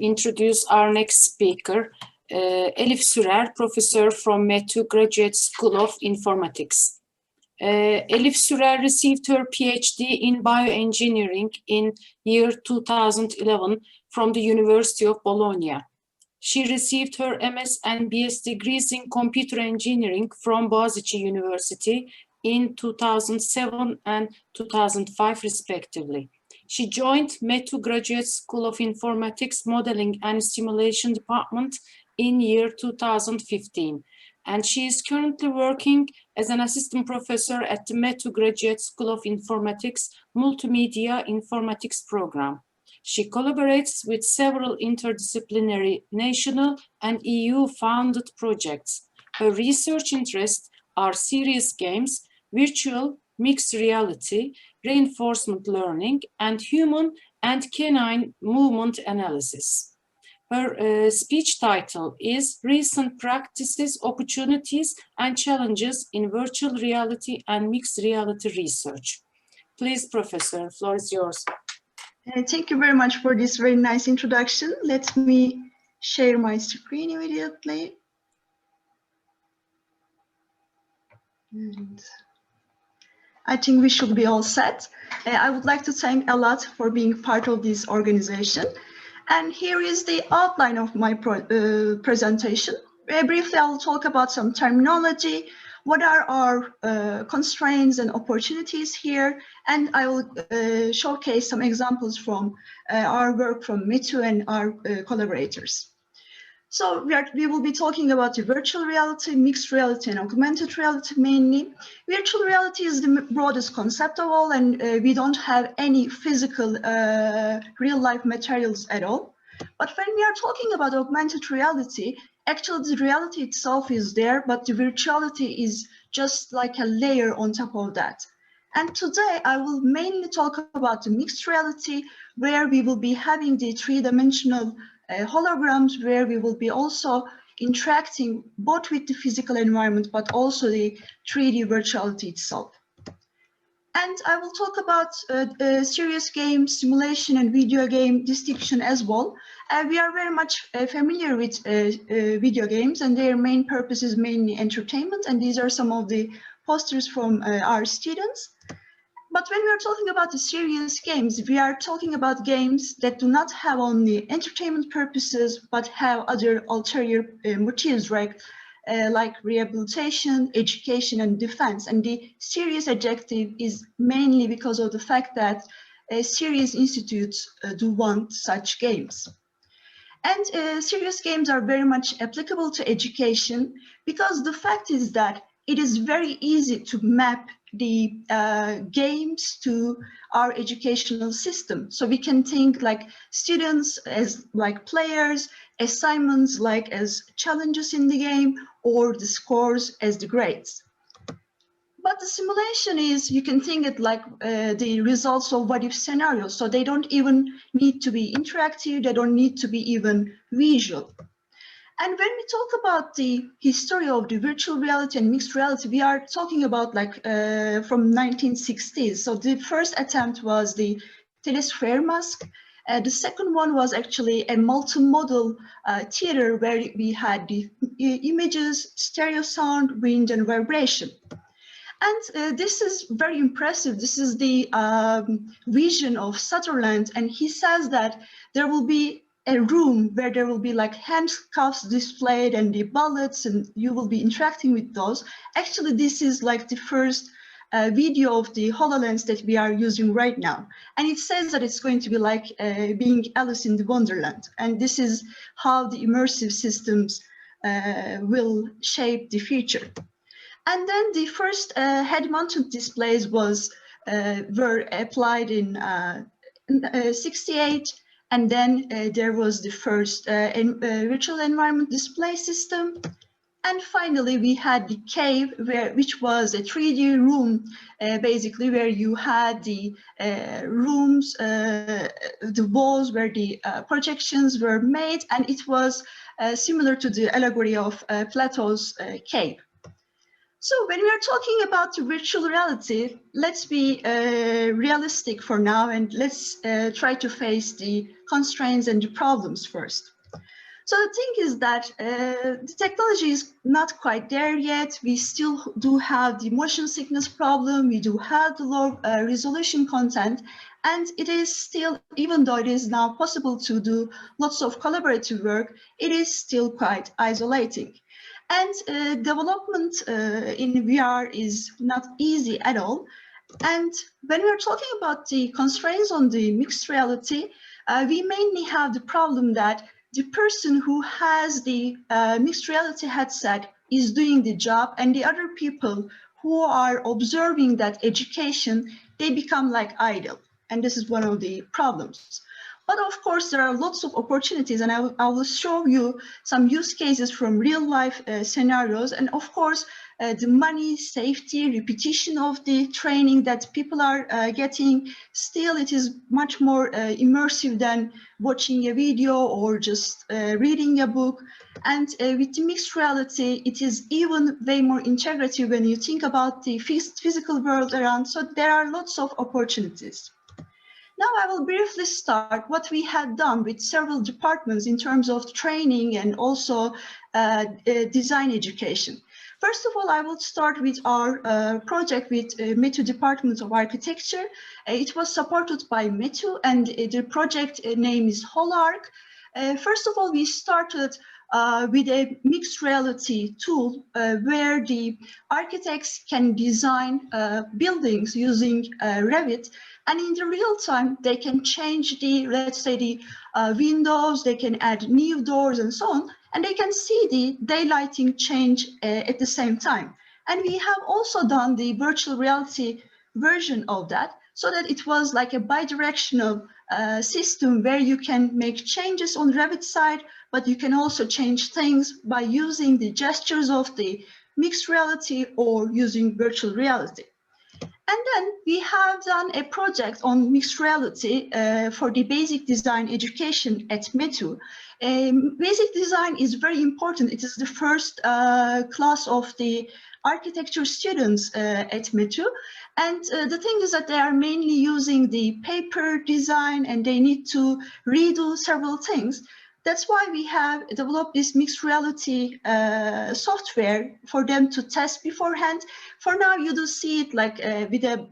introduce our next speaker, Elif Sürer, professor from METU Graduate School of Informatics. Elif Sürer received her PhD in bioengineering in year 2011 from the University of Bologna. She received her MS and BS degrees in computer engineering from Boğaziçi University in 2007 and 2005 respectively. She joined METU Graduate School of Informatics Modeling and Simulation Department in year 2015. And she is currently working as an assistant professor at the METU Graduate School of Informatics Multimedia Informatics program. She collaborates with several interdisciplinary national and EU-funded projects. Her research interests are serious games, virtual mixed reality, reinforcement learning, and human and canine movement analysis. Her speech title is Recent Practices, Opportunities and Challenges in Virtual Reality and Mixed Reality Research. Please, Professor, the floor is yours. Thank you very much for this very nice introduction. Let me share my screen immediately. And I think we should be all set. I would like to thank a lot for being part of this organization. And here is the outline of my presentation. Very briefly, I'll talk about some terminology, what are our constraints and opportunities here, and I will showcase some examples from our work from METU and our collaborators. So we will be talking about the virtual reality, mixed reality, and augmented reality mainly. Virtual reality is the broadest concept of all, and we don't have any physical real-life materials at all. But when we are talking about augmented reality, actually the reality itself is there, but the virtuality is just like a layer on top of that. And today I will mainly talk about the mixed reality, where we will be having the three-dimensional holograms, where we will be also interacting both with the physical environment, but also the 3D virtuality itself. And I will talk about serious games, simulation, and video game distinction as well. We are very much familiar with video games, and their main purpose is mainly entertainment, and these are some of the posters from our students. But when we are talking about the serious games, we are talking about games that do not have only entertainment purposes, but have other ulterior motives, right? Like rehabilitation, education, and defense. And the serious adjective is mainly because of the fact that serious institutes do want such games. And serious games are very much applicable to education, because the fact is that it is very easy to map the games to our educational system. So we can think like students as like players, assignments like as challenges in the game, or the scores as the grades. But the simulation is, you can think it like the results of what-if scenarios. So they don't even need to be interactive, they don't need to be even visual. And when we talk about the history of the virtual reality and mixed reality, we are talking about like from 1960s. So the first attempt was the telesquare mask. The second one was actually a multimodal theater, where we had the images, stereo sound, wind, and vibration. And this is very impressive. This is the vision of Sutherland, and he says that there will be a room where there will be like handcuffs displayed and the bullets, and you will be interacting with those. Actually, this is like the first video of the HoloLens that we are using right now. And it says that it's going to be like being Alice in the Wonderland. And this is how the immersive systems will shape the future. And then the first head-mounted displays were applied in 68. And then there was the first virtual environment display system. And finally, we had the cave, which was a 3D room, basically, where you had the rooms, the walls where the projections were made. And it was similar to the allegory of Plato's cave. So when we are talking about the virtual reality, let's be realistic for now, and let's try to face the constraints and the problems first. So the thing is that the technology is not quite there yet. We still do have the motion sickness problem. We do have the low resolution content. And it is still, even though it is now possible to do lots of collaborative work, it is still quite isolating. And development in VR is not easy at all. And when we're talking about the constraints on the mixed reality, we mainly have the problem that the person who has the mixed reality headset is doing the job, and the other people who are observing that education, they become like idle. And this is one of the problems. But of course, there are lots of opportunities, and I will show you some use cases from real life scenarios. And of course, the money, safety, repetition of the training that people are getting, still it is much more immersive than watching a video or just reading a book. And with the mixed reality, it is even way more integrative when you think about the physical world around. So there are lots of opportunities. Now I will briefly start what we had done with several departments in terms of training and also design education. First of all, I will start with our project with METU Department of Architecture. It was supported by METU, and the project name is HOLARC. First of all, we started with a mixed reality tool where the architects can design buildings using Revit. And in the real time, they can change the, let's say, the windows, they can add new doors and so on, and they can see the daylighting change at the same time. And we have also done the virtual reality version of that, so that it was like a bidirectional system where you can make changes on Revit side, but you can also change things by using the gestures of the mixed reality or using virtual reality. And then we have done a project on mixed reality for the basic design education at METU. Basic design is very important. It is the first class of the architecture students at METU. And the thing is that they are mainly using the paper design and they need to redo several things. That's why we have developed this mixed reality software for them to test beforehand. For now, you do see it like with a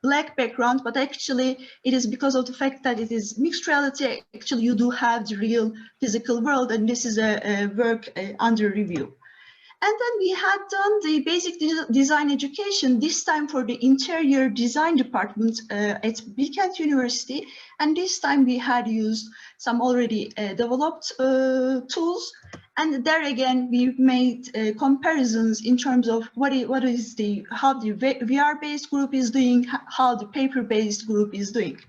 black background, but actually it is because of the fact that it is mixed reality. Actually, you do have the real physical world, and this is a work under review. And then we had done the basic design education, this time for the interior design department at Bilkent University. And this time we had used some already developed tools. And there again, we made comparisons in terms of how the VR-based group is doing, how the paper-based group is doing.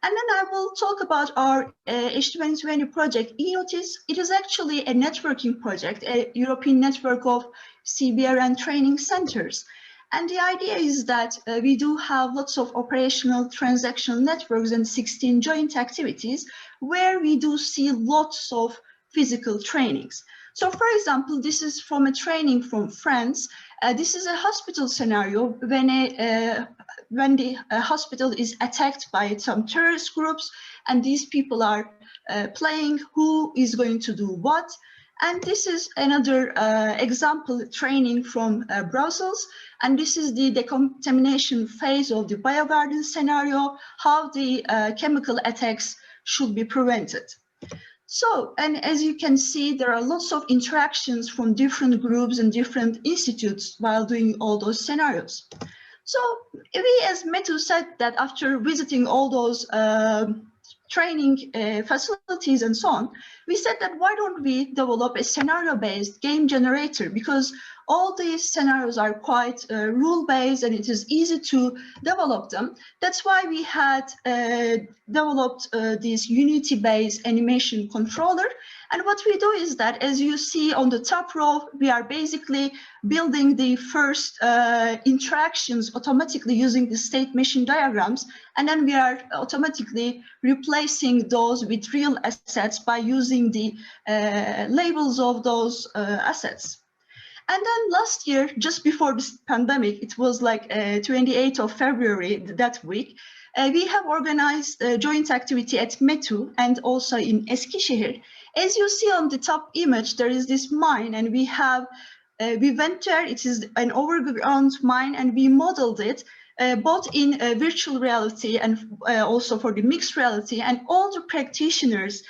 And then I will talk about our H2020 project, eNotice. It is actually a networking project, a European network of CBRN training centers. And the idea is that we do have lots of operational transactional networks and 16 joint activities where we do see lots of physical trainings. So for example, this is from a training from France. This is a hospital scenario when the hospital is attacked by some terrorist groups, and these people are playing who is going to do what. And this is another example training from Brussels. And this is the decontamination phase of the biogarden scenario, how the chemical attacks should be prevented. So, and as you can see, there are lots of interactions from different groups and different institutes while doing all those scenarios. So we as METU said that after visiting all those training facilities and so on, we said that why don't we develop a scenario-based game generator, because all these scenarios are quite rule-based and it is easy to develop them. That's why we had developed this Unity-based animation controller. And what we do is that, as you see on the top row, we are basically building the first interactions automatically using the state machine diagrams. And then we are automatically replacing those with real assets by using the labels of those assets. And then last year, just before this pandemic, it was like 28th of February that week, we have organized a joint activity at METU and also in Eskişehir. As you see on the top image, there is this mine, and we went there. It is an overground mine, and we modeled it both in virtual reality and also for the mixed reality. And all the practitioners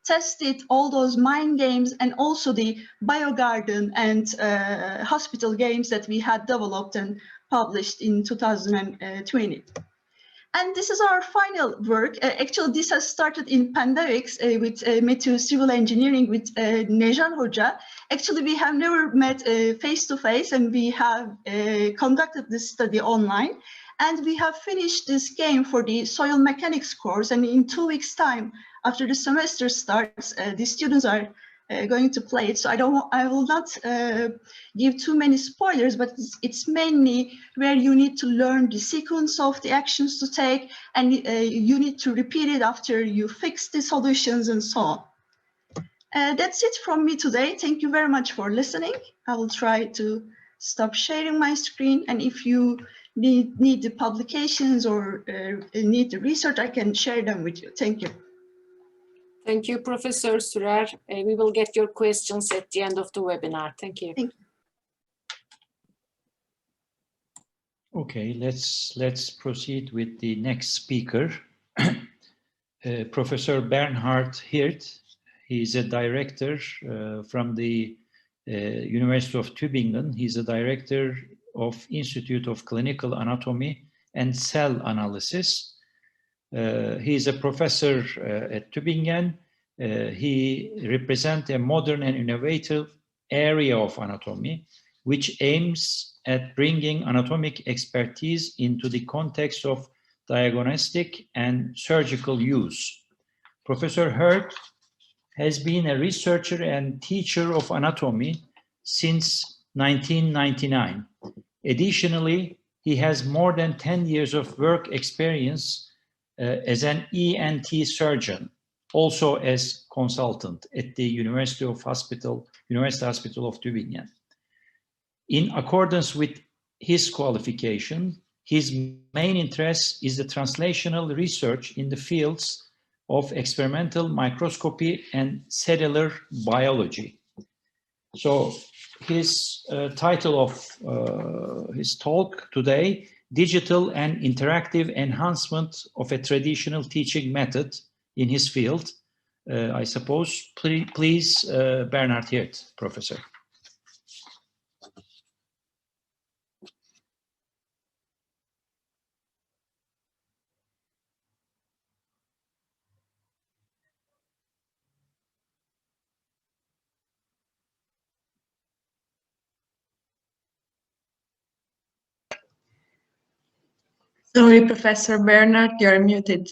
tested all those mine games and also the biogarden and hospital games that we had developed and published in 2020. And this is our final work. Actually, this has started in pandemics with METU Civil Engineering with Nejan Hoca. Actually, we have never met face-to-face, and we have conducted this study online. And we have finished this game for the soil mechanics course. And in 2 weeks' time, after the semester starts, the students are going to play it. So I will not give too many spoilers, but it's mainly where you need to learn the sequence of the actions to take, and you need to repeat it after you fix the solutions and so on. That's it from me today. Thank you very much for listening. I will try to stop sharing my screen, and if you need the publications or need the research, I can share them with you. Thank you. Thank you, Professor Sürer. We will get your questions at the end of the webinar. Thank you. Thank you. Okay, let's proceed with the next speaker, Professor Bernhard Hirt. He's a director from the University of Tübingen. He's a director of Institute of Clinical Anatomy and Cell Analysis. He is a professor at Tübingen. He represents a modern and innovative area of anatomy, which aims at bringing anatomic expertise into the context of diagnostic and surgical use. Professor Hirt has been a researcher and teacher of anatomy since 1999. Additionally, he has more than 10 years of work experience as an ENT surgeon, also as consultant at the University Hospital of Tübingen. In accordance with his qualification, his main interest is the translational research in the fields of experimental microscopy and cellular biology. So his title of his talk today, Digital and Interactive Enhancement of a Traditional Teaching Method in his field. I suppose, please, Bernhard Hirt, Professor. Sorry, Professor Bernhard, you're muted.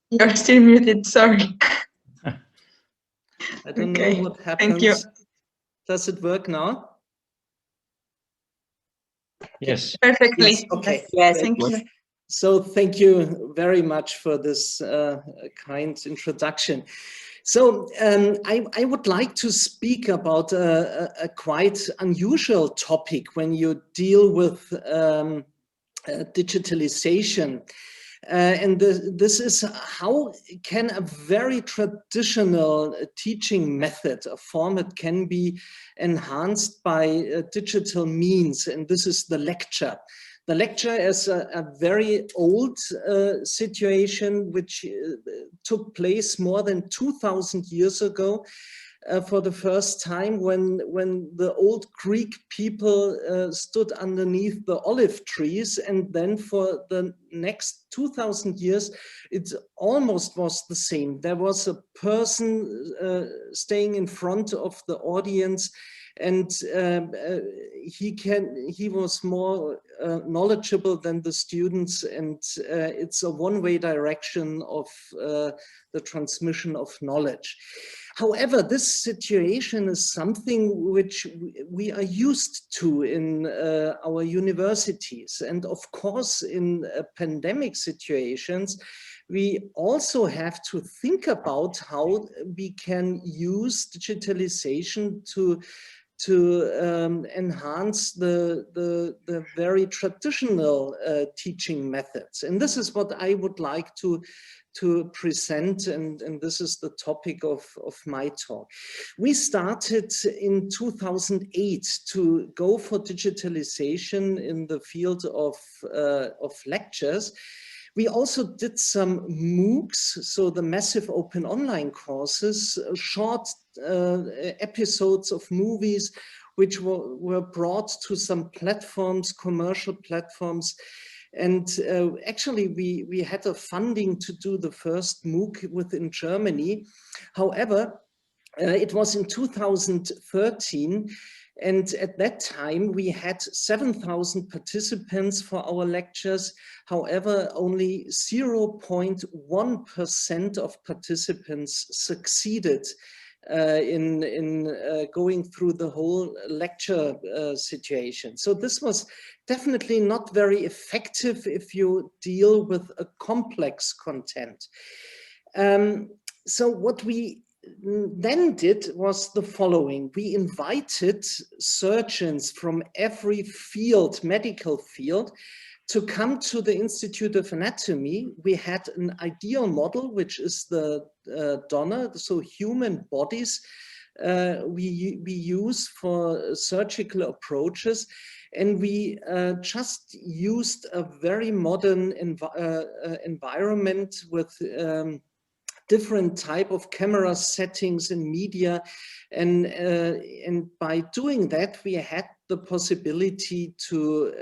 You're still muted, sorry. I don't know what happens. Thank you. Does it work now? Yes. Perfectly. Yes, okay. Yes, thank you. So thank you very much for this kind introduction. So I would like to speak about a quite unusual topic when you deal with digitalization. And this is how can a very traditional teaching method, a format, can be enhanced by digital means, and this is the lecture. The lecture is a very old situation which took place more than 2,000 years ago for the first time when the old Greek people stood underneath the olive trees, and then for the next 2,000 years it almost was the same. There was a person staying in front of the audience, and he was more knowledgeable than the students, and it's a one-way direction of the transmission of knowledge. However, this situation is something which we are used to in our universities. And of course, in pandemic situations, we also have to think about how we can use digitalization to enhance the very traditional teaching methods. And this is what I would like to present, and this is the topic of my talk. We started in 2008 to go for digitalization in the field of lectures. We also did some MOOCs, so the massive open online courses, short episodes of movies, which were brought to some platforms, commercial platforms. And actually, we had a funding to do the first MOOC within Germany. However, it was in 2013. And at that time, we had 7,000 participants for our lectures. However, only 0.1% of participants succeeded in going through the whole lecture situation. So this was definitely not very effective if you deal with a complex content. So what we then did was the following. We invited surgeons from every field, medical field, to come to the Institute of Anatomy. We had an ideal model, which is the donor, so human bodies we use for surgical approaches. And we just used a very modern environment with different type of camera settings and media, and by doing that, we had the possibility to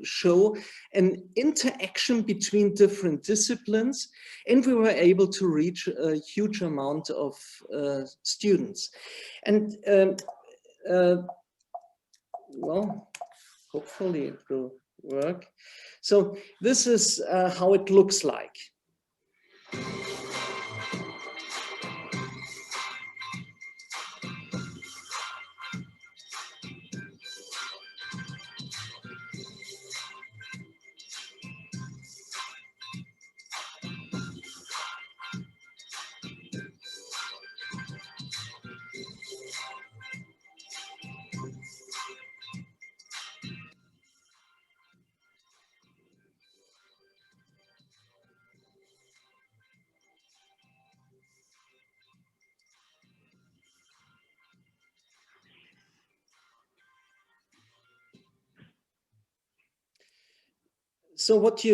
show an interaction between different disciplines, and we were able to reach a huge amount of students. And well, hopefully it will work. So this is how it looks like. So what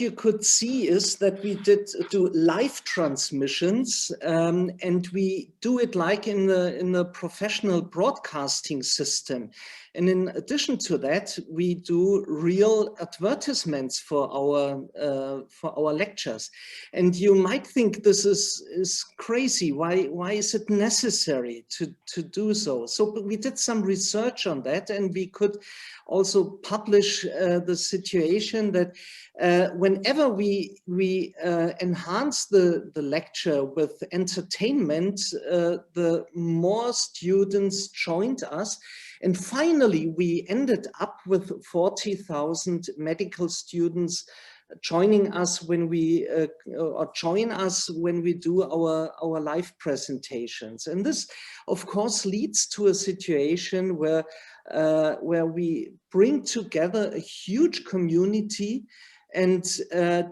you could see is that we did do live transmissions, and we do it like in the professional broadcasting system. And in addition to that, we do real advertisements for our lectures. And you might think this is crazy. Why is it necessary to do so? So we did some research on that, and we could also publish the situation that whenever we enhance the lecture with entertainment, the more students joined us. And finally, we ended up with 40,000 medical students joining us when we join us when we do our live presentations. And this, of course, leads to a situation where we bring together a huge community, and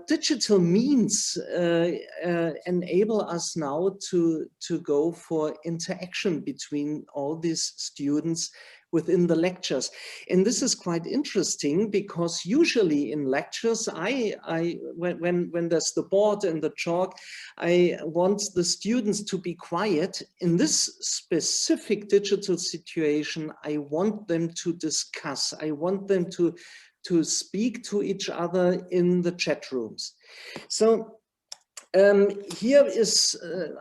digital means enable us now to go for interaction between all these students within the lectures. And this is quite interesting because usually in lectures, when there's the board and the chalk, I want the students to be quiet. In this specific digital situation, I want them to discuss. I want them to speak to each other in the chat rooms. So here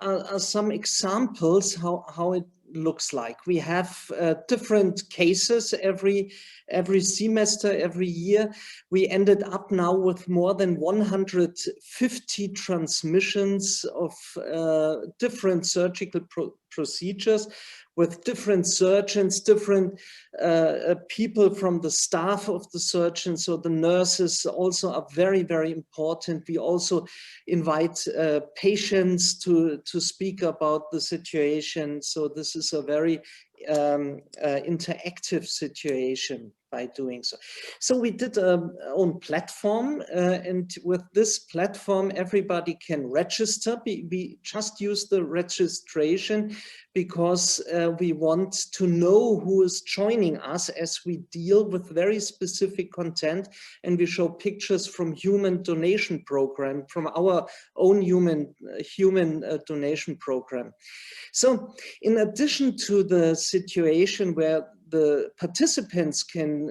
are some examples how looks like. We have different cases every semester, every year. We ended up now with more than 150 transmissions of different surgical procedures, with different surgeons, different people from the staff of the surgeons. So the nurses also are very, very important. We also invite patients to speak about the situation. So this is a very interactive situation by doing so. So we did our own platform, and with this platform, everybody can register. We just use the registration because we want to know who is joining us as we deal with very specific content, and we show pictures from human donation program, from our own human donation program. So in addition to the situation where the participants can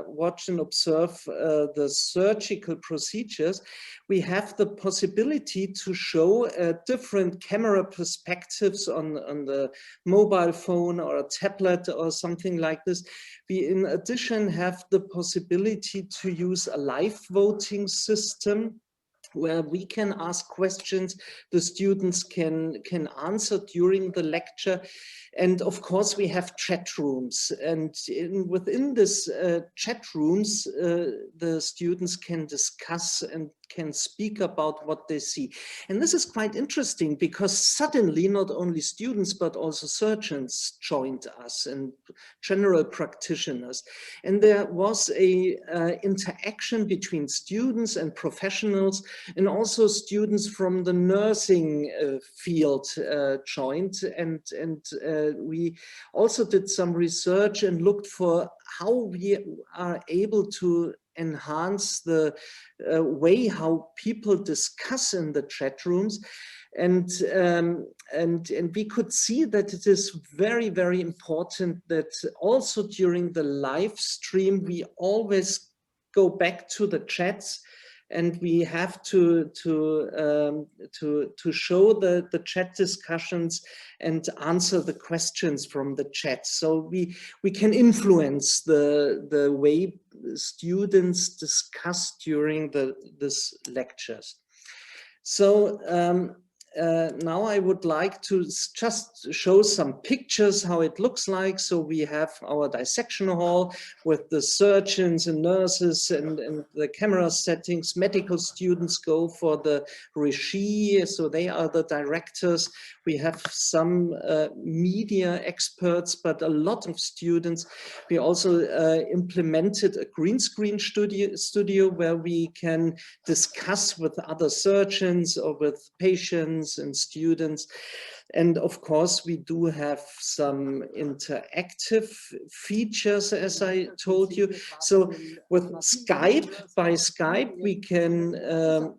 watch and observe the surgical procedures, we have the possibility to show different camera perspectives on the mobile phone or a tablet or something like this. We, in addition, have the possibility to use a live voting system where we can ask questions, the students can answer during the lecture. And of course, we have chat rooms. And within this chat rooms, the students can discuss and can speak about what they see. And this is quite interesting because suddenly not only students, but also surgeons joined us and general practitioners. And there was a interaction between students and professionals, and also students from the nursing field joined. And we also did some research and looked for how we are able to enhance the way how people discuss in the chat rooms. And we could see that it is very, very important that also during the live stream, we always go back to the chats, and we have to show the chat discussions and answer the questions from the chat. So we can influence the way students discuss during this lectures. So now I would like to just show some pictures how it looks like. So we have our dissection hall with the surgeons and nurses and the camera settings. Medical students go for the regie, so they are the directors. We have some media experts, but a lot of students. We also implemented a green screen studio where we can discuss with other surgeons or with patients and students. And of course, we do have some interactive features, as I told you. So with by Skype, we can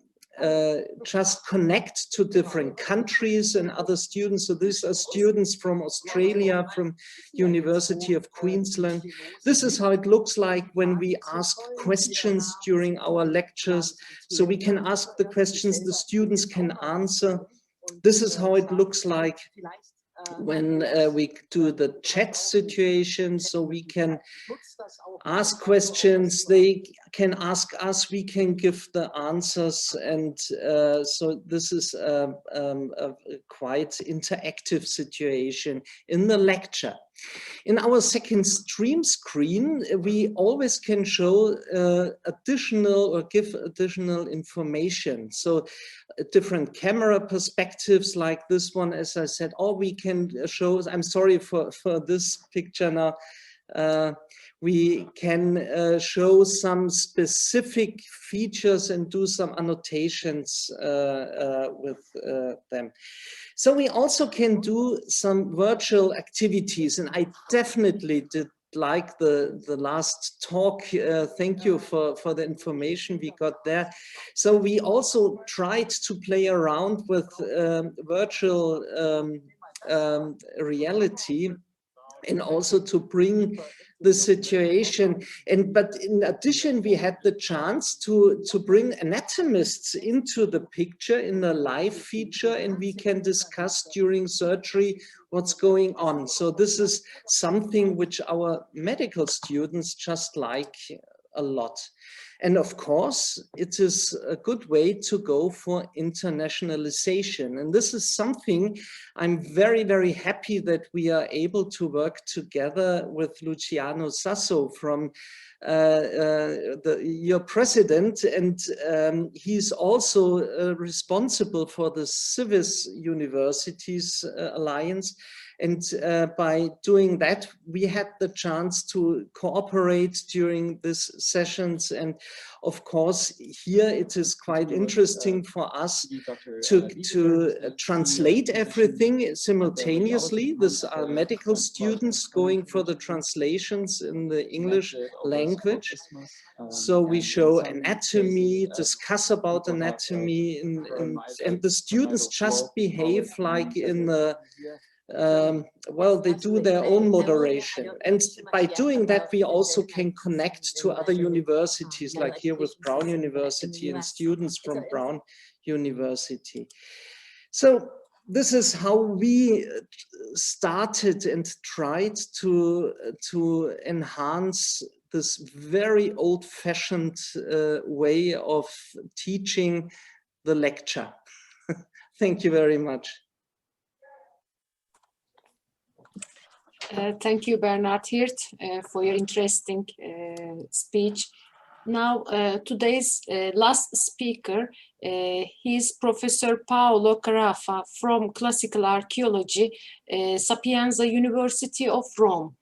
just connect to different countries and other students. So these are students from Australia, from University of Queensland. This is how it looks like when we ask questions during our lectures. So we can ask the questions, the students can answer. This is how it looks like when we do the chat situation. So we can ask questions, they can ask us, we can give the answers. And so this is a quite interactive situation in the lecture. In our second stream screen, we always can show additional or give additional information. So different camera perspectives like this one, as I said, or we can show, I'm sorry for this picture now, we can show some specific features and do some annotations with them. So we also can do some virtual activities, and I definitely did like the last talk. Thank you for the information we got there. So we also tried to play around with virtual reality. and also to bring the situation. But in addition, we had the chance to bring anatomists into the picture in a live feature, and we can discuss during surgery what's going on. So this is something which our medical students just like a lot. And of course, it is a good way to go for internationalization. And this is something I'm very, very happy that we are able to work together with Luciano Sasso from your president. And he's also responsible for the Civis Universities Alliance. And by doing that, we had the chance to cooperate during these sessions. And of course, here it is quite interesting for us to translate everything simultaneously. These are medical students going for the translations in the English language. So we show anatomy, discuss about anatomy, and the students just behave like in the well, they do their own moderation. And by doing that, we also can connect to other universities, like here with Brown University and students from Brown University. So this is how we started and tried to enhance this very old-fashioned way of teaching the lecture. Thank you very much. Thank you, Bernhard Hirt, for your interesting speech. Now, today's last speaker, he is Professor Paolo Carafa from Classical Archaeology, Sapienza University of Rome.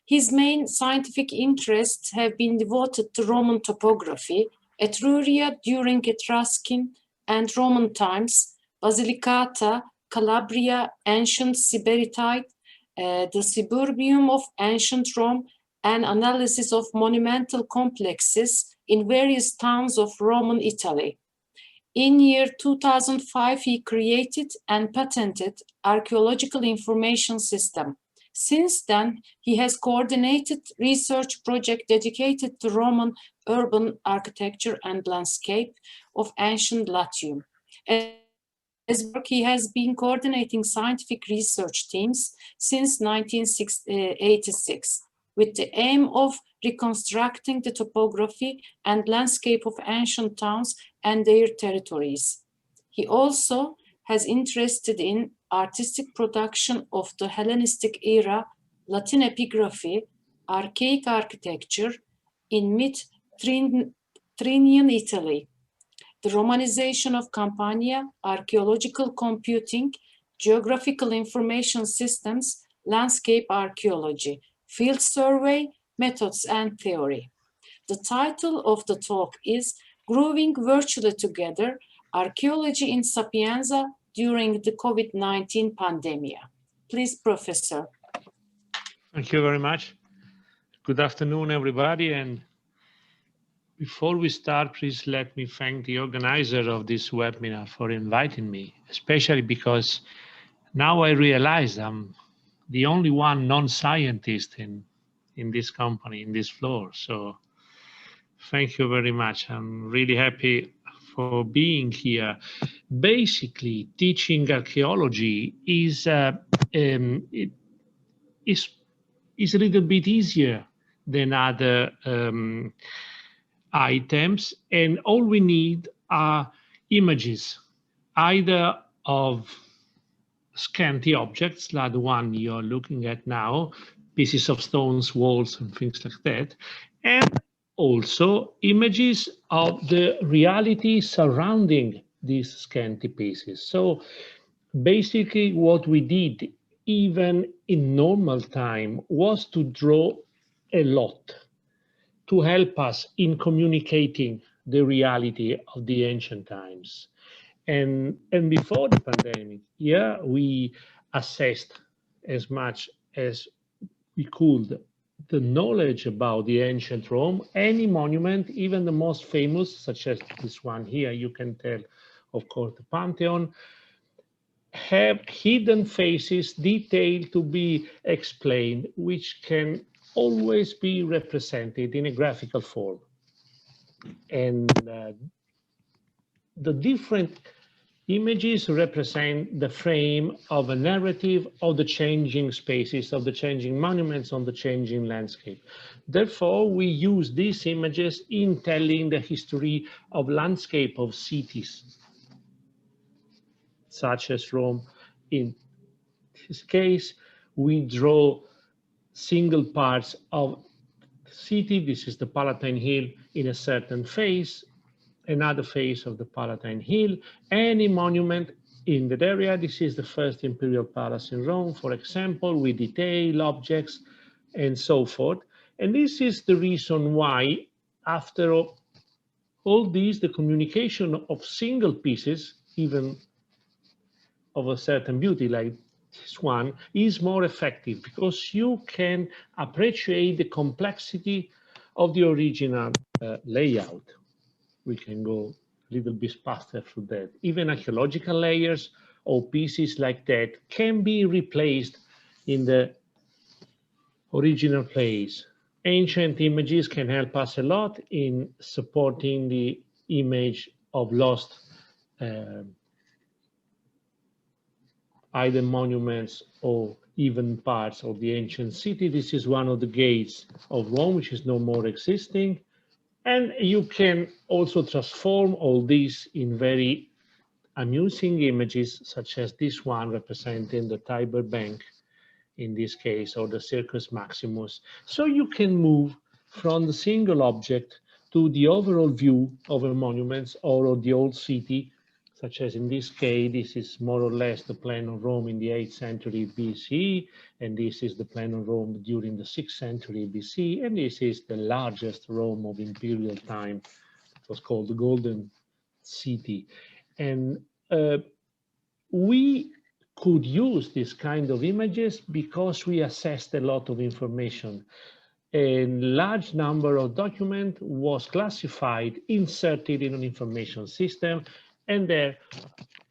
His main scientific interests have been devoted to Roman topography, Etruria during Etruscan and Roman times, Basilicata, Calabria, ancient Siberitide, the suburbium of ancient Rome, and analysis of monumental complexes in various towns of Roman Italy. In year 2005, he created and patented Archaeological Information System. Since then, he has coordinated research project dedicated to Roman urban architecture and landscape of ancient Latium. His work, he has been coordinating scientific research teams since 1986 with the aim of reconstructing the topography and landscape of ancient towns and their territories. He also has interested in artistic production of the Hellenistic era, Latin epigraphy, archaic architecture in mid-Trinian Italy, the Romanization of Campania, archaeological computing, geographical information systems, landscape archaeology, field survey, methods and theory. The title of the talk is Growing Virtually Together, Archaeology in Sapienza during the COVID-19 Pandemia. Please, Professor. Thank you very much. Good afternoon, everybody. And before we start, please let me thank the organizer of this webinar for inviting me, especially because now I realize I'm the only one non-scientist in this company, in this floor. So thank you very much. I'm really happy for being here. Basically, teaching archaeology is a little bit easier than other items, and all we need are images, either of scanty objects like the one you're looking at now, pieces of stones, walls, and things like that, and also images of the reality surrounding these scanty pieces. So basically what we did, even in normal time, was to draw a lot to help us in communicating the reality of the ancient times. And before the pandemic, yeah, we assessed as much as we could the knowledge about the ancient Rome, any monument, even the most famous, such as this one here, you can tell, of course, the Pantheon, have hidden faces, detail to be explained, which can always be represented in a graphical form. And the different images represent the frame of a narrative of the changing spaces, of the changing monuments, on the changing landscape. Therefore, we use these images in telling the history of landscape of cities, such as Rome. In this case, we draw single parts of the city. This is the Palatine Hill in a certain phase, another phase of the Palatine Hill, any monument in that area. This is the first imperial palace in Rome, for example, with detail, objects, and so forth. And this is the reason why, after all these, the communication of single pieces, even of a certain beauty like this one, is more effective, because you can appreciate the complexity of the original layout. We can go a little bit faster through that. Even archaeological layers or pieces like that can be replaced in the original place. Ancient images can help us a lot in supporting the image of lost either monuments or even parts of the ancient city. This is one of the gates of Rome, which is no more existing. And you can also transform all these in very amusing images, such as this one representing the Tiber bank, in this case, or the Circus Maximus. So you can move from the single object to the overall view of a monument or of the old city, such as in this case, this is more or less the plan of Rome in the 8th century BCE, and this is the plan of Rome during the 6th century BC, and this is the largest Rome of imperial time. It was called the Golden City. And we could use this kind of images because we assessed a lot of information. A large number of documents was classified, inserted in an information system, and they're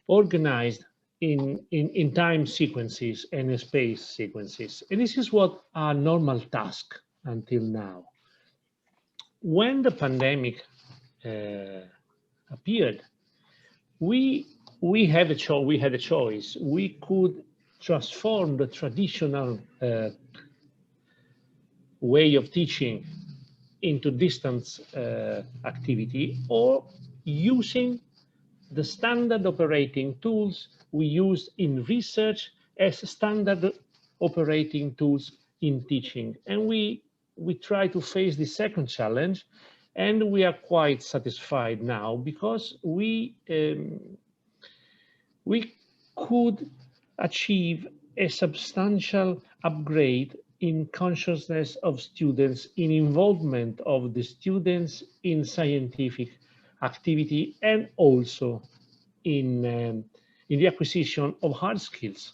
organized in time sequences and space sequences. And this is what our normal task until now. When the pandemic appeared, we had a choice. We could transform the traditional way of teaching into distance activity, or using the standard operating tools we use in research as standard operating tools in teaching. And we try to face the second challenge, and we are quite satisfied now, because we could achieve a substantial upgrade in consciousness of students, in involvement of the students in scientific activity, and also in the acquisition of hard skills.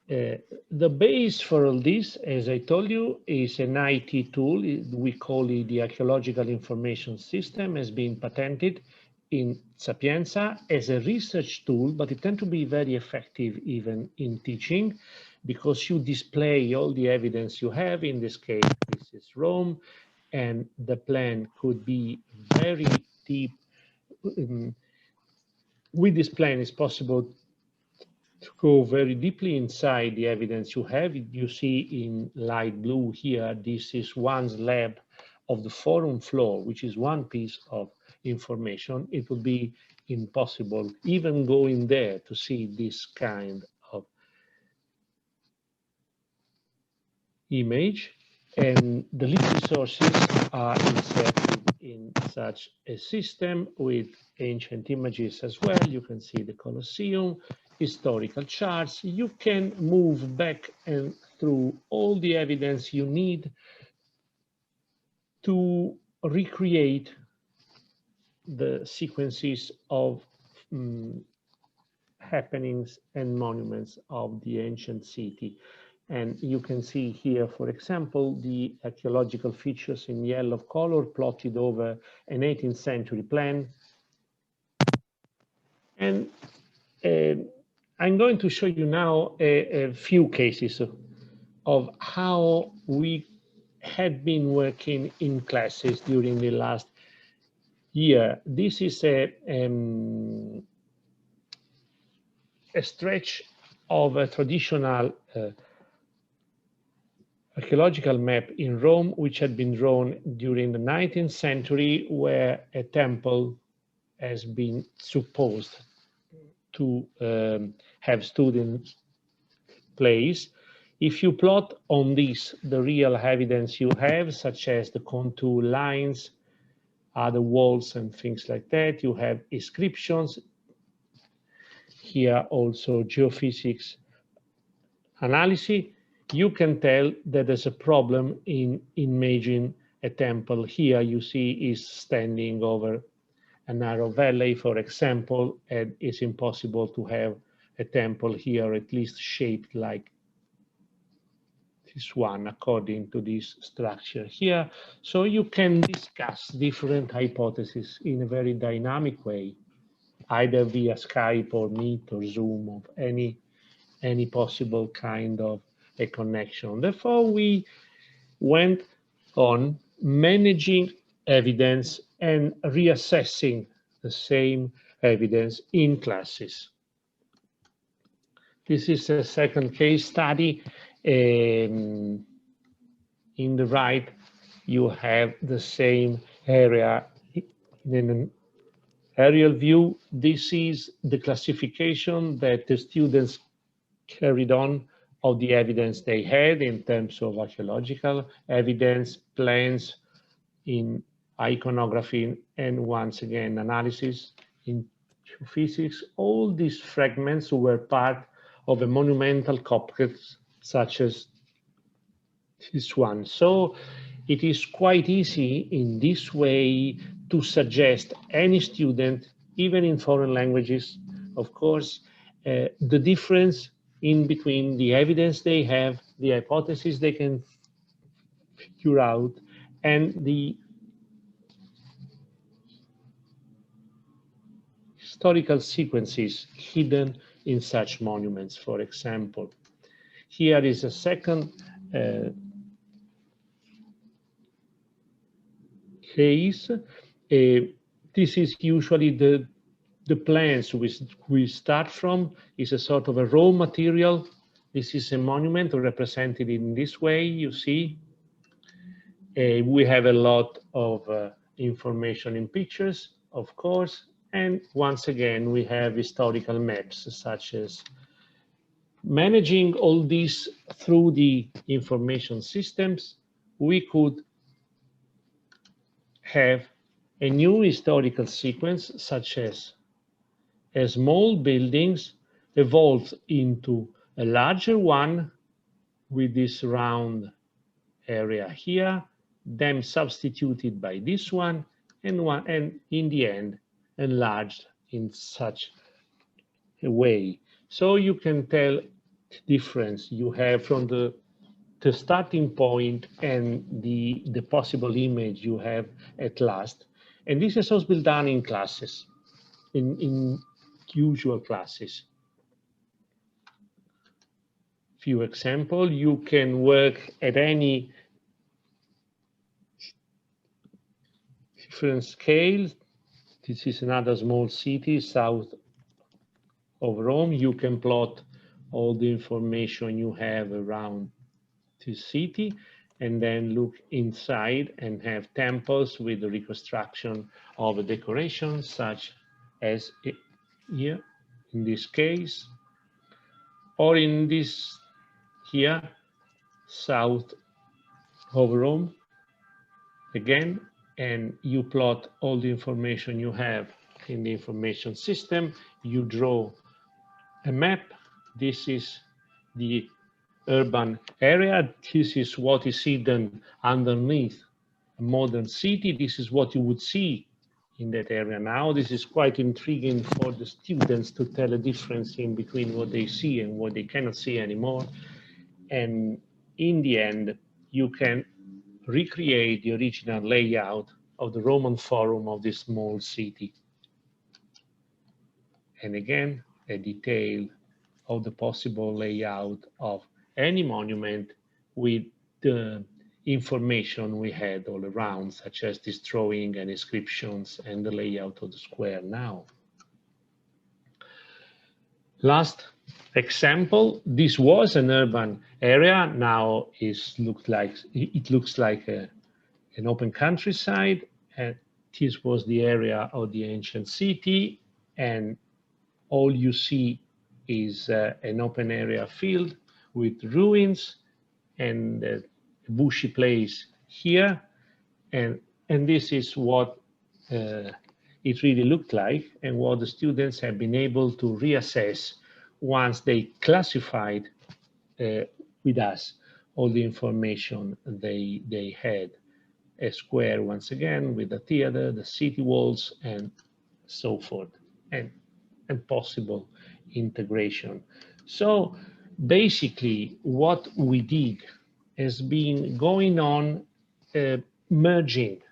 The base for all this, as I told you, is an IT tool. We call it the Archaeological Information System, has been patented in Sapienza as a research tool, but it tends to be very effective even in teaching, because you display all the evidence you have. In this case, this is Rome, and the plan could be very deep. With this plan, it's possible to go very deeply inside the evidence you have. You see in light blue here, this is one slab of the forum floor, which is one piece of information. It would be impossible even going there to see this kind of image. And the list resources are inserted in such a system with ancient images as well. You can see the Colosseum, historical charts. You can move back and through all the evidence you need to recreate the sequences of happenings and monuments of the ancient city. And you can see here, for example, the archaeological features in yellow color plotted over an 18th century plan. And I'm going to show you now a few cases of how we had been working in classes during the last year. This is a stretch of a traditional archaeological map in Rome, which had been drawn during the 19th century, where a temple has been supposed to have stood in place. If you plot on this the real evidence you have, such as the contour lines, other walls and things like that, you have inscriptions. Here also geophysics analysis. You can tell that there's a problem in imaging a temple. Here you see is standing over a narrow valley, for example, and it's impossible to have a temple here, at least shaped like this one, according to this structure here. So you can discuss different hypotheses in a very dynamic way, either via Skype or Meet or Zoom or any possible kind of a connection. Therefore, we went on managing evidence and reassessing the same evidence in classes. This is a second case study. In the right, you have the same area in an aerial view. This is the classification that the students carried on of the evidence they had in terms of archaeological evidence, plans in iconography, and once again, analysis in physics. All these fragments were part of a monumental complex such as this one. So it is quite easy in this way to suggest any student, even in foreign languages, of course, the difference in between the evidence they have, the hypothesis they can figure out, and the historical sequences hidden in such monuments, for example. Here is a second case. This is usually the plans we start from is a sort of a raw material. This is a monument represented in this way, you see. We have a lot of information in pictures, of course, and once again, we have historical maps, such as managing all this through the information systems. We could have a new historical sequence, such as small buildings evolved into a larger one with this round area here, then substituted by this one, and in the end enlarged in such a way. So you can tell the difference you have from the starting point and the possible image you have at last. And this has also been done in classes, in usual classes. Few examples, you can work at any different scale. This is another small city south of Rome. You can plot all the information you have around this city and then look inside and have temples with the reconstruction of a decoration, such as here in this case, or in this here south of Rome again, and you plot all the information you have in the information system. You draw a map. This is the urban area. This is what is hidden underneath a modern city. This is what you would see in that area now. This is quite intriguing for the students to tell a difference in between what they see and what they cannot see anymore. And in the end, you can recreate the original layout of the Roman Forum of this small city. And again, a detail of the possible layout of any monument with the information we had all around, such as this drawing and inscriptions and the layout of the square now. Last example, this was an urban area, now it looks like an open countryside, and this was the area of the ancient city, and all you see is an open area field with ruins and a bushy place here, and this is what it really looked like, and what the students have been able to reassess once they classified with us all the information they had. A square, once again, with the theater, the city walls, and so forth, and possible integration. So basically, what we did has been going on merging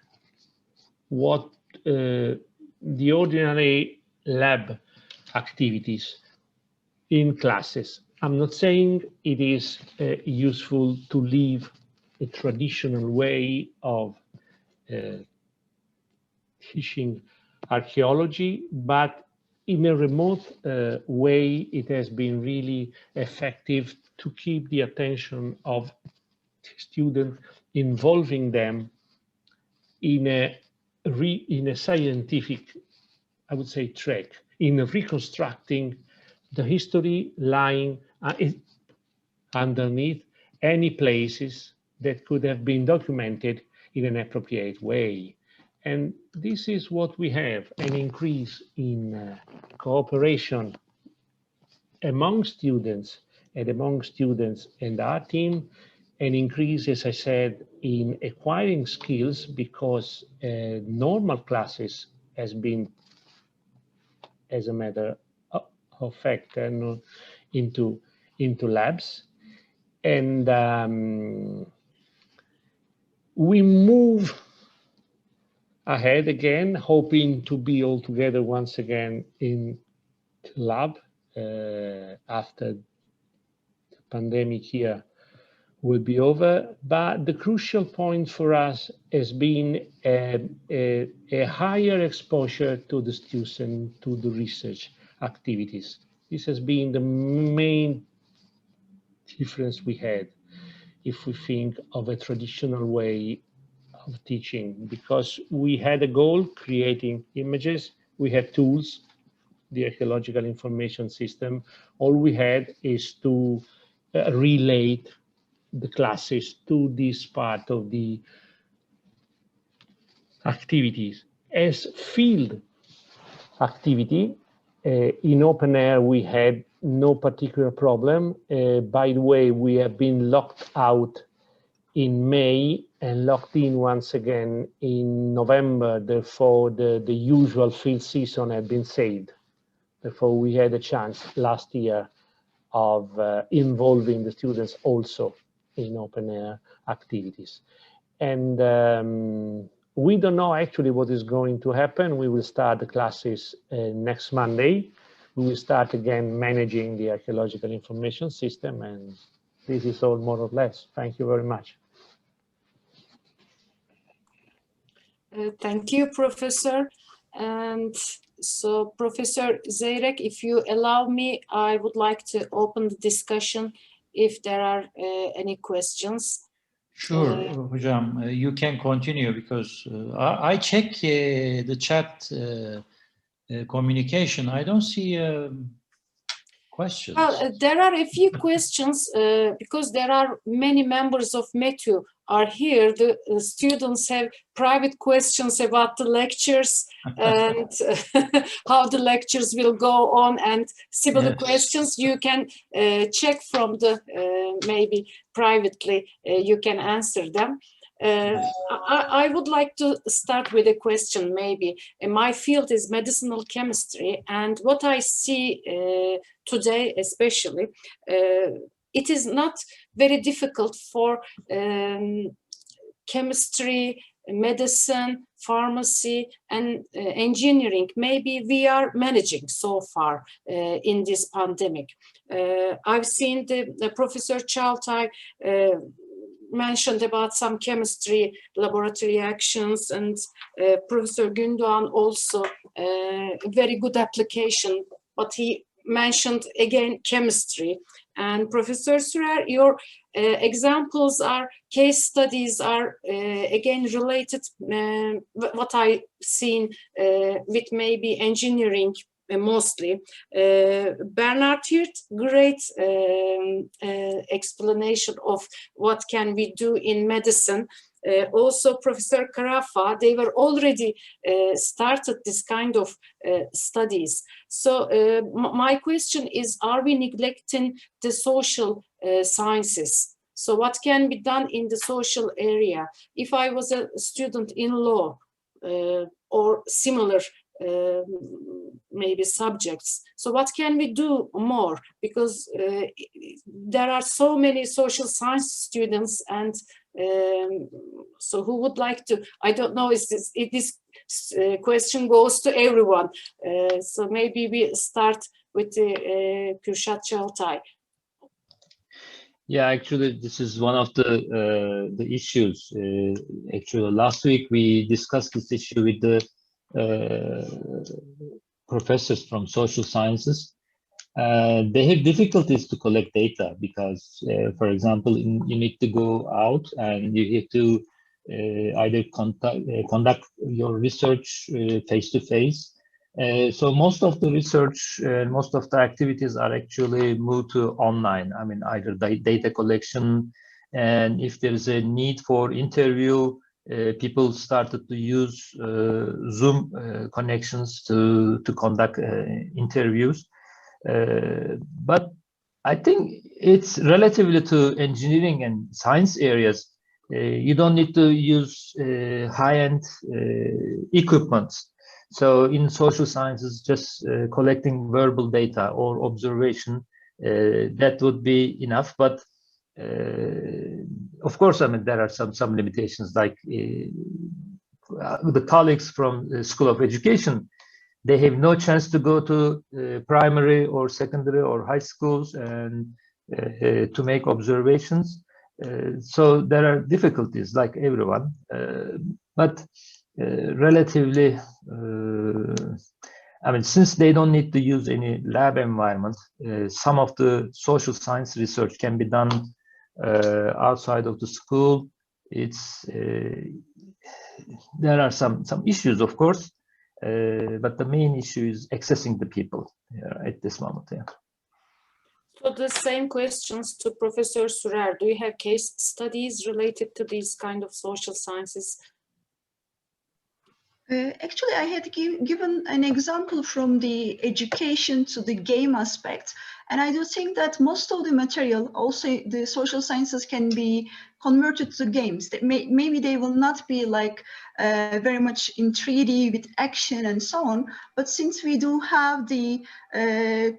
what the ordinary lab activities in classes. I'm not saying it is useful to leave a traditional way of teaching archaeology, but in a remote way, it has been really effective to keep the attention of students, involving them in a scientific, I would say, track, in reconstructing the history lying underneath any places that could have been documented in an appropriate way. And this is what we have, an increase in cooperation among students and our team, an increase, as I said, in acquiring skills, because normal classes has been, as a matter of fact, into labs. And we move ahead again, hoping to be all together once again in the lab after the pandemic here will be over. But the crucial point for us has been a higher exposure to the students and to the research activities. This has been the main difference we had if we think of a traditional way of teaching, because we had a goal, creating images, we had tools, the archaeological information system. All we had is to relate the classes to this part of the activities. As field activity, in open air, we had no particular problem. By the way, we have been locked out in May and locked in once again in November. Therefore, the usual field season had been saved. Therefore, we had a chance last year of involving the students also in open air activities. And we don't know actually what is going to happen. We will start the classes next Monday. We will start again managing the archaeological information system, and this is all more or less. Thank you very much. Thank you, Professor. And so, Professor Zeyrek, if you allow me, I would like to open the discussion if there are any questions. Sure, Hocam, you can continue, because I check the chat communication. I don't see questions. Well, there are a few questions because there are many members of METU are here. The students have private questions about the lectures and how the lectures will go on, and similar questions you can check from the maybe privately, you can answer them. I would like to start with a question maybe. My field is medicinal chemistry, and what I see today especially, it is not very difficult for chemistry medicine, pharmacy, and engineering, maybe we are managing so far in this pandemic. I've seen the Professor Çağatay mentioned about some chemistry laboratory actions, and Professor Gündoğan also very good application, but he mentioned again chemistry. And Professor Sürer, your examples are case studies are again related what I've seen with maybe engineering mostly. Bernhard Hirt, great explanation of what can we do in medicine. Also Professor Carafa, they were already started this kind of studies. So my question is, are we neglecting the social sciences? So what can be done in the social area? If I was a student in law or similar maybe subjects, so what can we do more? Because there are so many social science students, and so who would like to, I don't know if this question goes to everyone. So maybe we start with Kürşat Çağatay. Yeah, actually, this is one of the issues. Actually, last week we discussed this issue with the professors from social sciences. They have difficulties to collect data because, for example, you need to go out and you have to either conduct your research face-to-face. So most of the research, most of the activities are actually moved to online. I mean, either data collection, and if there is a need for interview, people started to use Zoom connections to conduct interviews. But I think it's relatively to engineering and science areas. You don't need to use high-end equipment. So in social sciences, just collecting verbal data or observation, that would be enough. But of course, I mean, there are some limitations, like the colleagues from the School of Education, they have no chance to go to primary or secondary or high schools and to make observations. So there are difficulties like everyone, but relatively, I mean, since they don't need to use any lab environment, some of the social science research can be done outside of the school. It's there are some issues, of course, but the main issue is accessing the people at this moment. Yeah. So the same questions to Professor Sürer. Do you have case studies related to these kind of social sciences? Actually, I had given an example from the education to the game aspect, and I do think that most of the material, also the social sciences, can be converted to games. Maybe they will not be like very much in 3D with action and so on, but since we do have the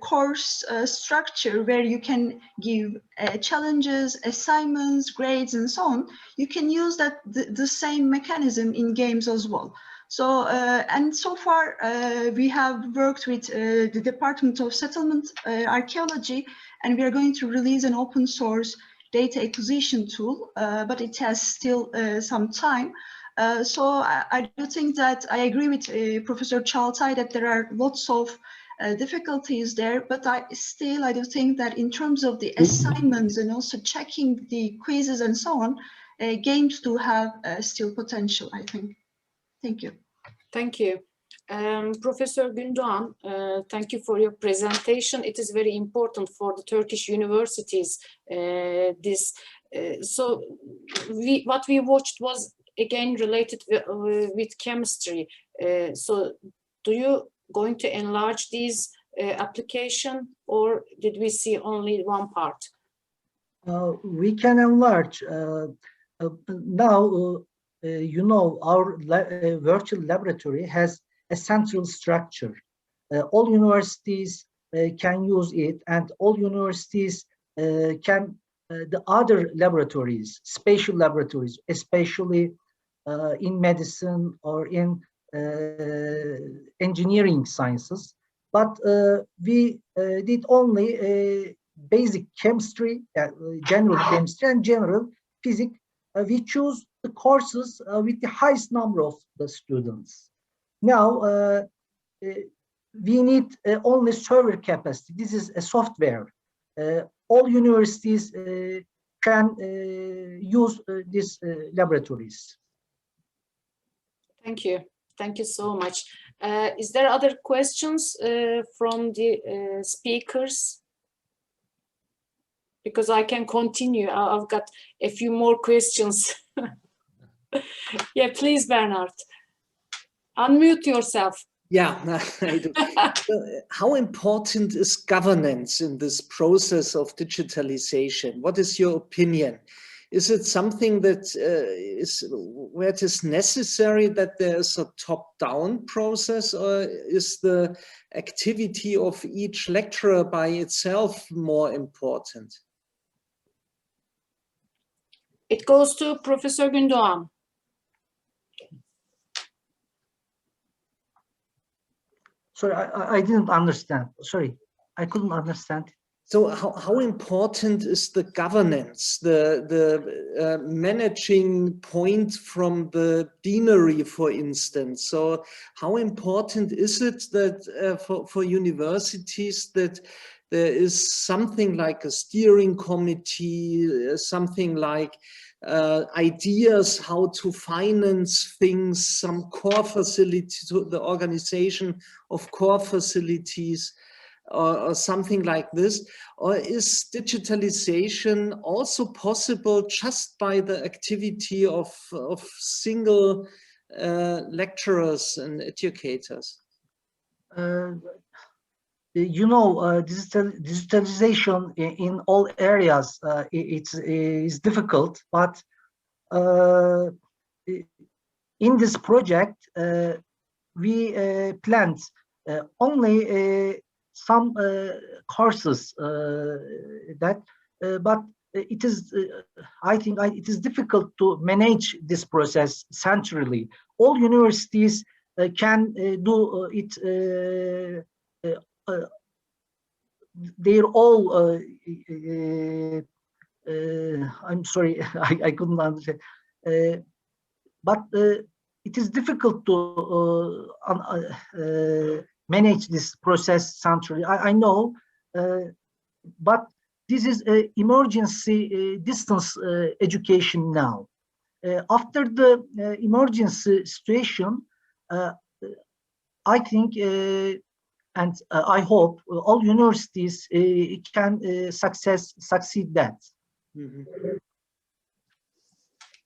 course structure where you can give challenges, assignments, grades, and so on, you can use that the same mechanism in games as well. So, and so far we have worked with the Department of Settlement Archaeology, and we are going to release an open source data acquisition tool, but it has still some time. So I do think that I agree with Professor Çağatay that there are lots of difficulties there, but I do think that in terms of the assignments and also checking the quizzes and so on, games do have still potential, I think. Thank you. Thank you. Professor Gündoğan, thank you for your presentation. It is very important for the Turkish universities. So what we watched was again related with chemistry. So do you going to enlarge these application, or did we see only one part? We can enlarge. Now, you know, our virtual laboratory has a central structure. All universities can use it, and all universities can, the other laboratories, spatial laboratories, especially in medicine or in engineering sciences, but we did only basic chemistry, general chemistry and general physics. We choose the courses with the highest number of the students. Now, we need only server capacity. This is a software. All universities can use these laboratories. Thank you. Thank you so much. Is there other questions from the speakers? Because I can continue. I've got a few more questions. Yeah, please, Bernhard. Unmute yourself. Yeah, I do. How important is governance in this process of digitalization? What is your opinion? Is it something that where it is necessary that there is a top-down process, or is the activity of each lecturer by itself more important? It goes to Professor Gündoğan. Sorry, I didn't understand. Sorry, I couldn't understand. So how important is the governance, the managing point from the deanery, for instance? So how important is it that for universities that there is something like a steering committee, something like ideas how to finance things, some core facilities, the organization of core facilities, or something like this? Or is digitalization also possible just by the activity of single lecturers and educators? You know, digitalization in all areas is difficult, but in this project we planned only some courses but it is I think it is difficult to manage this process centrally. All universities can do it they're all I'm sorry, I couldn't understand, but it is difficult to manage this process centrally. I know, but this is emergency distance education now. After the emergency situation, I think and I hope all universities can succeed that. Mm-hmm.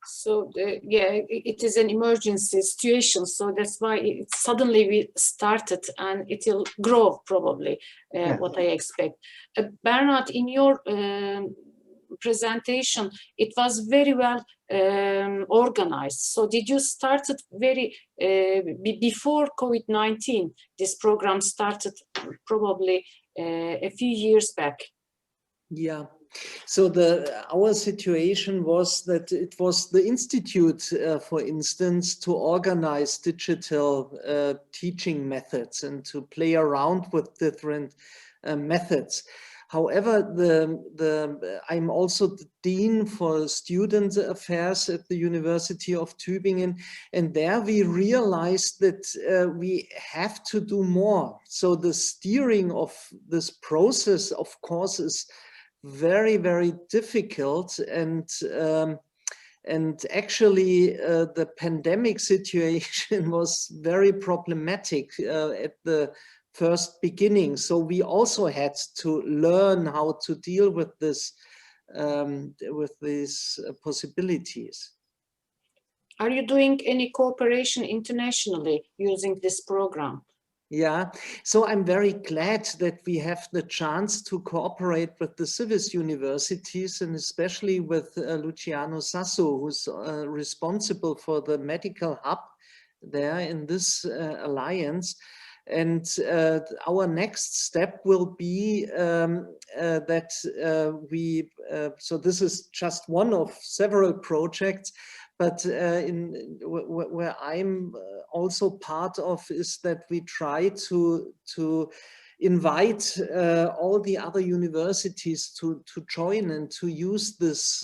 So yeah, it is an emergency situation, so that's why suddenly we started, and it will grow probably. Yeah. What I expect. Bernhard, in your presentation, it was very well organized. So did you start it very before COVID-19? This program started probably a few years back. Yeah. So our situation was that it was the institute, for instance, to organize digital teaching methods and to play around with different methods. However, I'm also the Dean for Student Affairs at the University of Tübingen, and there we realized that we have to do more. So the steering of this process, of course, is very, very difficult, and actually the pandemic situation was very problematic at the first beginning. So we also had to learn how to deal with this, with these possibilities. Are you doing any cooperation internationally using this program? Yeah, so I'm very glad that we have the chance to cooperate with the civis universities, and especially with Luciano Sasso, who's responsible for the medical hub there in this alliance. And our next step will be that so this is just one of several projects, but where I'm also part of is that we try to invite all the other universities to join and to use this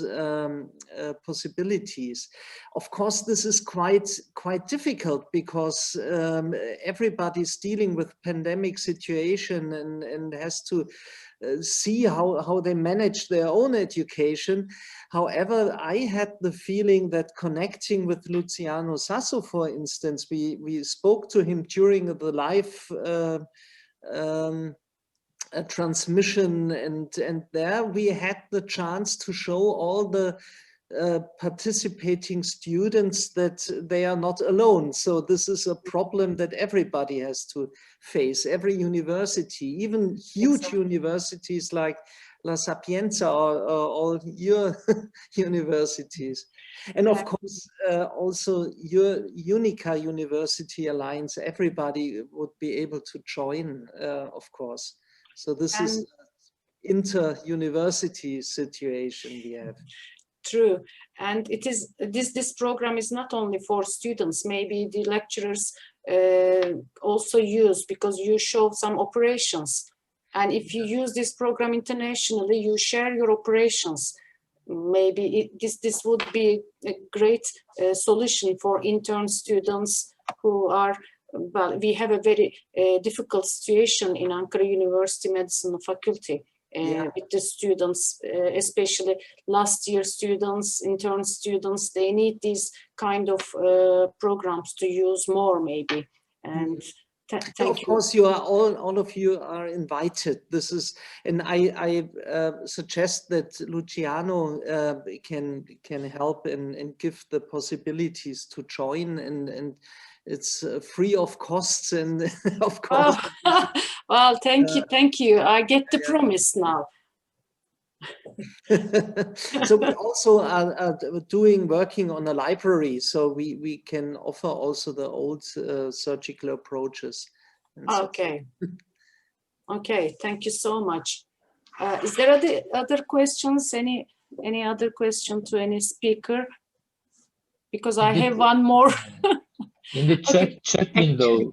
possibilities. Of course, this is quite difficult because everybody's dealing with pandemic situation and has to see how they manage their own education. However, I had the feeling that connecting with Luciano Sasso, for instance, we spoke to him during the live a transmission, and there we had the chance to show all the participating students that they are not alone. So this is a problem that everybody has to face, every university, even huge universities like La Sapienza or all your universities. And of course, also your UNICA University Alliance, everybody would be able to join, of course. So this is inter-university situation we have. True, and it is this program is not only for students. Maybe the lecturers also use, because you show some operations, and if you use this program internationally, you share your operations. Maybe this would be a great solution for intern students who are. Well, we have a very difficult situation in Ankara University Medicine Faculty. With the students, especially last year students, intern students, they need these kind of programs to use more, maybe. And thank you. Of course, you are all of you are invited. This is, and I suggest that Luciano can help and give the possibilities to join, and it's free of costs, and of course. Oh, well, thank you. I get the promise now. So we also are working on a library, so we can offer also the old surgical approaches. Okay. Okay, thank you so much. Is there other questions? Any other question to any speaker? Because I have one more. In the chat window,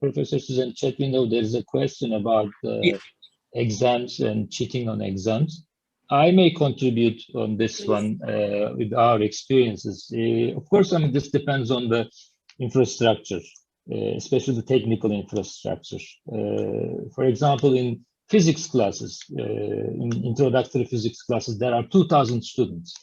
Professor Süzen, chat window, there's a question about exams and cheating on exams. I may contribute on this one with our experiences. Of course, I mean, this depends on the infrastructure, especially the technical infrastructure. For example, in physics classes, in introductory physics classes, there are 2,000 students,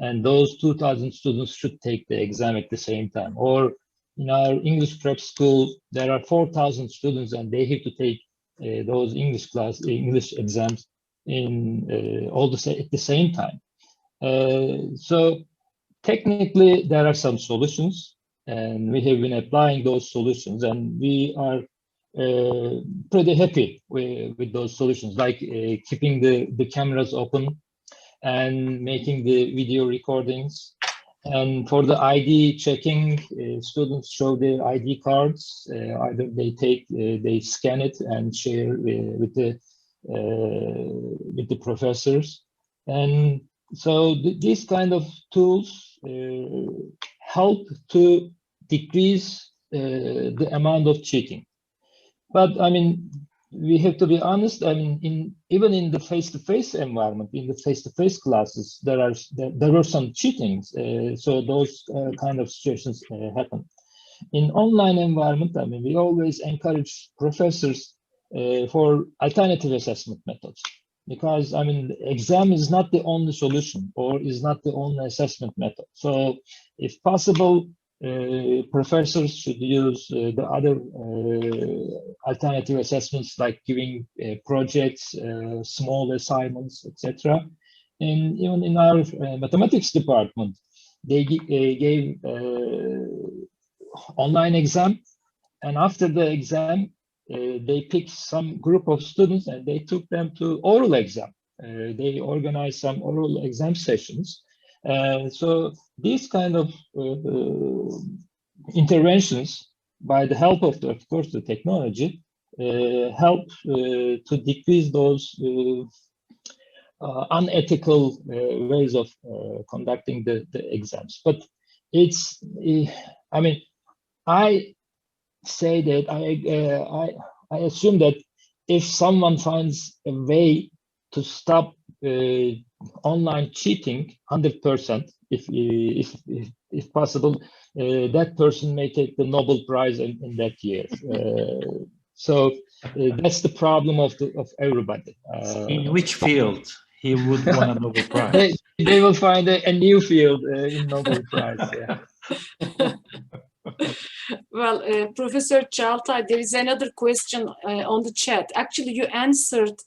and those 2,000 students should take the exam at the same time. Or in our English prep school, there are 4,000 students, and they have to take those English exams in all at the same time. So technically, there are some solutions, and we have been applying those solutions, and we are pretty happy with those solutions, like keeping the cameras open and making the video recordings. And for the ID checking, students show their ID cards. Either they scan it and share with the professors. And so these kind of tools help to decrease the amount of cheating. But I mean, we have to be honest. I mean, even in the face-to-face environment, in the face-to-face classes, there were some cheatings. So those kind of situations happen. In online environment, I mean, we always encourage professors for alternative assessment methods, because I mean, the exam is not the only solution or is not the only assessment method. So, if possible, professors should use the other alternative assessments, like giving projects, small assignments, etc. And even in our mathematics department, they gave online exam, and after the exam, they picked some group of students and they took them to oral exam. They organized some oral exam sessions. So these kind of interventions, by the help of course, the technology, help to decrease those unethical ways of conducting the exams. But it's, I mean, I say that I assume that if someone finds a way to stop online cheating 100%, if possible, that person may take the Nobel Prize in that year. So that's the problem of everybody. In which field he would win a Nobel Prize? They will find a new field in Nobel Prize. Yeah. Well, Professor Çağatay, there is another question on the chat. Actually, you answered.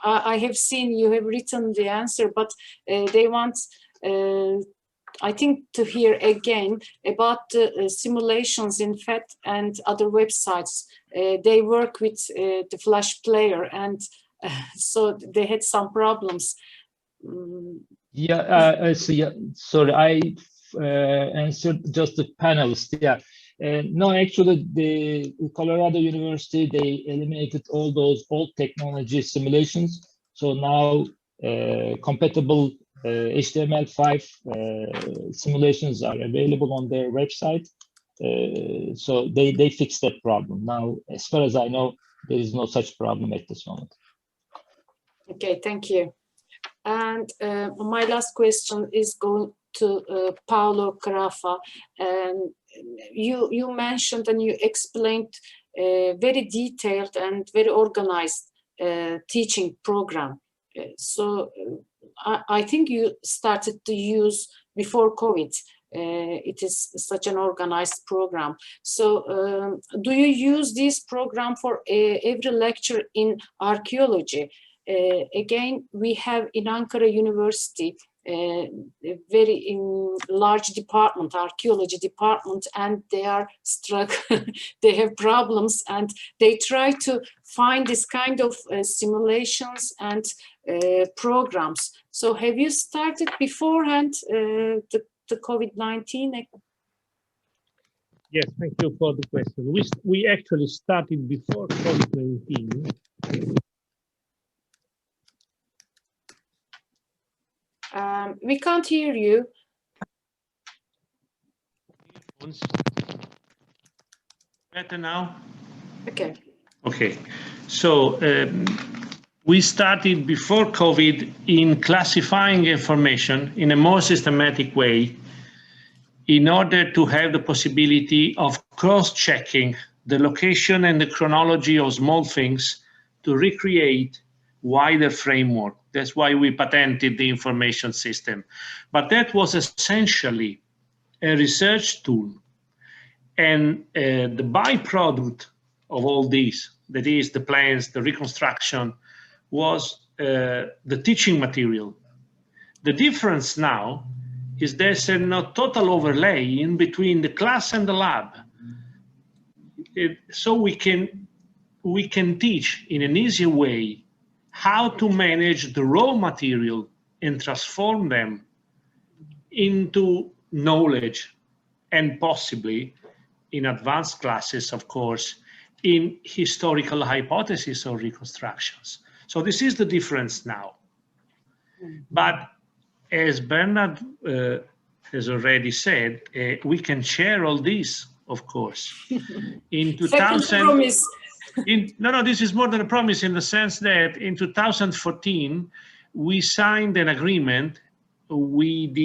I have seen you have written the answer, but they want, I think, to hear again about the simulations in FET and other websites. They work with the Flash player, and so they had some problems. Yeah, sorry, I answered just the panelists. Yeah, no, actually, the Colorado University, they eliminated all those old technology simulations. So now compatible HTML5 simulations are available on their website. So they fixed that problem. Now, as far as I know, there is no such problem at this moment. Okay, thank you. And my last question is going to Paolo Carafa. You mentioned and you explained very detailed and very organized teaching program. So I think you started to use before COVID. It is such an organized program. So do you use this program for every lecture in archaeology? Again, we have in Ankara University a very large department, archaeology department, and they are struggling. They have problems, and they try to find this kind of simulations and programs. So have you started beforehand the COVID-19? Yes, thank you for the question. We actually started before COVID-19. We can't hear you. Better now? Okay. Okay. So we started before COVID in classifying information in a more systematic way in order to have the possibility of cross-checking the location and the chronology of small things to recreate wider framework. That's why we patented the information system. But that was essentially a research tool. And the byproduct of all this, that is the plans, the reconstruction, was the teaching material. The difference now is there's a total overlay in between the class and the lab. So we can teach in an easier way how to manage the raw material and transform them into knowledge, and possibly in advanced classes, of course, in historical hypotheses or reconstructions. So this is the difference now. But as Bernhard has already said, we can share all this, of course. In 2000, no, this is more than a promise in the sense that in 2014, we signed an agreement with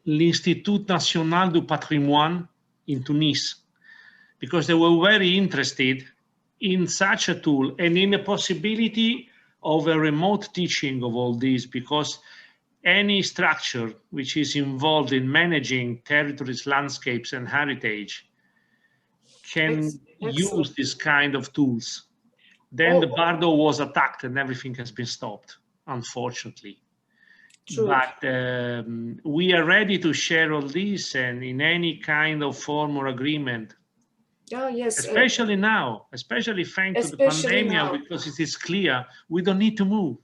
l'Institut National du Patrimoine in Tunis, because they were very interested in such a tool and in the possibility of a remote teaching of all these, because any structure which is involved in managing territories, landscapes, and heritage can use this kind of tools. Then the Bardo was attacked and everything has been stopped, unfortunately. True. But we are ready to share all this and in any kind of form or agreement. Oh, yes. Especially now, especially thanks to the pandemia, because it is clear we don't need to move.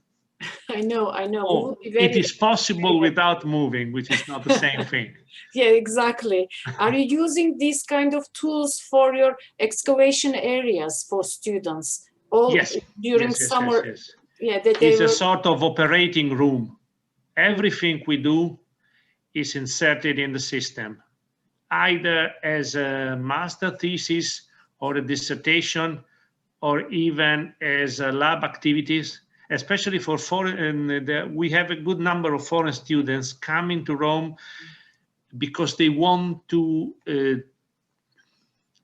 I know. Oh, it is possible without moving, which is not the same thing. Yeah, exactly. Are you using these kind of tools for your excavation areas for students? Yes. During summer. Yes. Yeah, it's a sort of operating room. Everything we do is inserted in the system, either as a master thesis or a dissertation, or even as lab activities, especially for foreign. We have a good number of foreign students coming to Rome because they want to,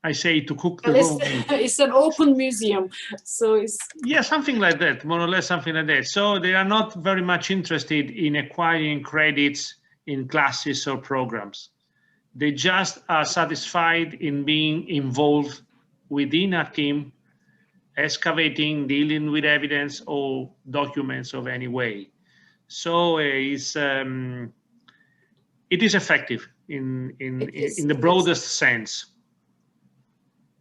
I say, to cook the Rome meat. It's an open museum, so it's... Yeah, something like that, more or less something like that. So they are not very much interested in acquiring credits in classes or programs. They just are satisfied in being involved within a team, excavating, dealing with evidence or documents of any way. So it is effective in the broadest sense.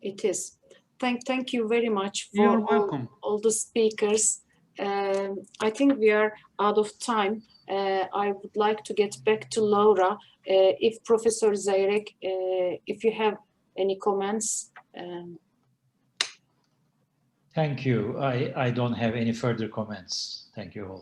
It is. Thank you very much for You're welcome. all the speakers. I think we are out of time. I would like to get back to Laura. If Professor Zeyrek, if you have any comments. Thank you. I don't have any further comments. Thank you all.